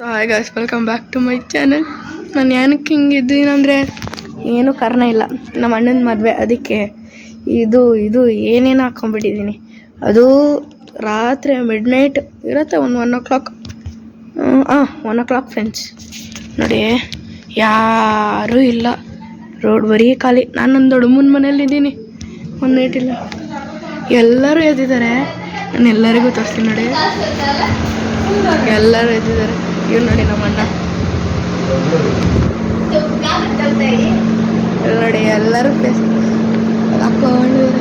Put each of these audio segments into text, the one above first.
Hi guys, welcome back to my channel. ನಾನು ಏನಕ್ಕೆ ಹಿಂಗಿದ್ದೀನಂದರೆ ಏನೂ ಕಾರಣ ಇಲ್ಲ. ನಮ್ಮ ಅಣ್ಣನ ಮದುವೆ, ಅದಕ್ಕೆ ಇದು ಏನೇನು ಹಾಕ್ಕೊಂಡ್ಬಿಟ್ಟಿದ್ದೀನಿ. ಅದು ರಾತ್ರಿ ಮಿಡ್ನೈಟ್ ಇರುತ್ತೆ, ಒಂದು 1 o'clock ಫ್ರೆಂಡ್ಸ್. ನೋಡಿ, ಯಾರೂ ಇಲ್ಲ, ರೋಡ್ ಬರೀ ಖಾಲಿ. ನಾನು ನನ್ನ ದೊಡ್ಡಮ್ಮನ ಮನೇಲಿದ್ದೀನಿ, ಒಂದು ನೈಟಿಲ್ಲ. ಎಲ್ಲರೂ ಎದ್ದಿದ್ದಾರೆ. ನಾನು ಎಲ್ಲರಿಗೂ ತೋರಿಸ್ತೀನಿ ನೋಡಿ, ಎಲ್ಲರೂ ಎದ್ದಿದ್ದಾರೆ. ಇವ್ರು ನೋಡಿ ನಮ್ಮ ಅಣ್ಣ, ನೋಡಿ ಎಲ್ಲರೂ ಫೇಸ್ ಹಾಕೊಂಡಿದ್ದಾರೆ.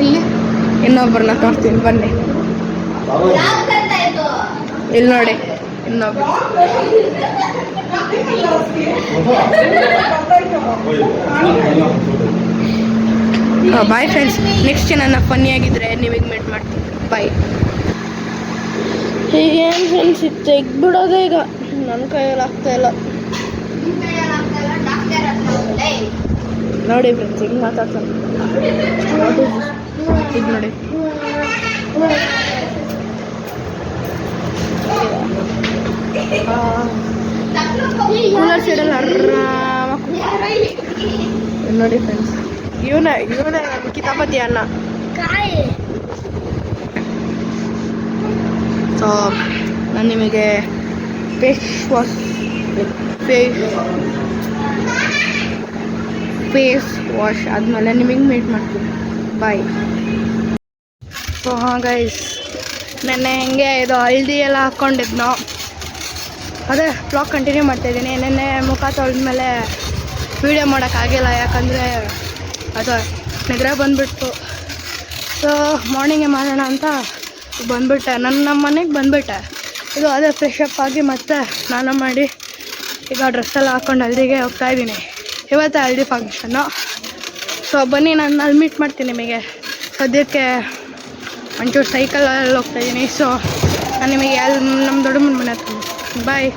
ಇಲ್ಲಿ ಇನ್ನೊಬ್ಬರನ್ನ ತೋರಿಸ್ತೀನಿ ಬನ್ನಿ. ಇಲ್ಲಿ ನೋಡಿ ಇನ್ನೊಬ್ರು. ಬಾಯ್ ಫ್ರೆಂಡ್ಸ್, ನೆಕ್ಸ್ಟ್ ನನ್ನ ಫನ್ನಿಯಾಗಿದ್ದರೆ ನೀವೀಗ ಮೀಟ್ ಮಾಡ್ತೀನಿ. ಬಾಯ್. ಏನು ಫ್ರೆಂಡ್ಸ್, ಇದು ತೆಗ್ಬಿಡೋದೇ ಈಗ ನನ್ನ ಕೈಯಲ್ಲಿ ಆಗ್ತಾಯಿಲ್ಲ. ನೋಡಿ ಫ್ರೆಂಡ್ಸ್, ಹಿಂಗೆ ಮಾತಾಡ್ತಾರೆ. ಇದು ನೋಡಿ, ಕೂಲರ್ ಸೈಡಲ್ಲಿ ಆರಾಮಾಗಿ ನೋಡಿ ಫ್ರೆಂಡ್ಸ್. ಇವನೇ ಕಿತಾಪತಿ ಅಣ್ಣ. ಸೊ ನಾನು ನಿಮಗೆ ಫೇಸ್ ವಾಶ್ ಆದಮೇಲೆ ನಿಮಗೆ ಮೀಟ್ ಮಾಡ್ತೀನಿ. ಬಾಯ್. ಸೊ ಹಾಂ ಗೈಸ್, ನೆನ್ನೆ ಹೆಂಗೆ ಇದು ಹಲ್ದಿ ಎಲ್ಲ ಹಾಕ್ಕೊಂಡಿದ್ನೋ ಅದೇ ಬ್ಲಾಗ್ ಕಂಟಿನ್ಯೂ ಮಾಡ್ತಾಯಿದ್ದೀನಿ. ನೆನ್ನೆ ಮುಖ ತೊಳೆದ್ಮೇಲೆ ವೀಡಿಯೋ ಮಾಡೋಕ್ಕಾಗಿಲ್ಲ, ಯಾಕಂದರೆ ಅದು ನೆಗರ ಬಂದುಬಿಟ್ಟು. ಸೊ ಮಾರ್ನಿಂಗೇ ಮಾಡೋಣ ಅಂತ ಬಂದುಬಿಟ್ಟೆ, ನಮ್ಮ ಮನೆಗೆ ಬಂದುಬಿಟ್ಟೆ. ಇದು ಅದೇ ಫ್ರೆಶ್ ಅಪ್ ಆಗಿ ಮತ್ತೆ ಸ್ನಾನ ಮಾಡಿ ಈಗ ಡ್ರೆಸ್ಸೆಲ್ಲ ಹಾಕ್ಕೊಂಡು ಹಲ್ದಿಗೆ ಹೋಗ್ತಾಯಿದ್ದೀನಿ. ಇವತ್ತು ಹಲ್ದಿ ಫಂಕ್ಷನ್ನು. ಸೊ ಬನ್ನಿ, ನಾನು ಅಲ್ಲಿ ಮೀಟ್ ಮಾಡ್ತೀನಿ ನಿಮಗೆ. ಸದ್ಯಕ್ಕೆ ಒಂಚೂರು ಸೈಕಲಲ್ಲಿ ಹೋಗ್ತಾಯಿದ್ದೀನಿ. ಸೊ ನಾನು ನಿಮಗೆ ನಮ್ಮ ದೊಡ್ಡಮ್ಮನ ಮನೆ ಹತ್ರ. ಬಾಯ್.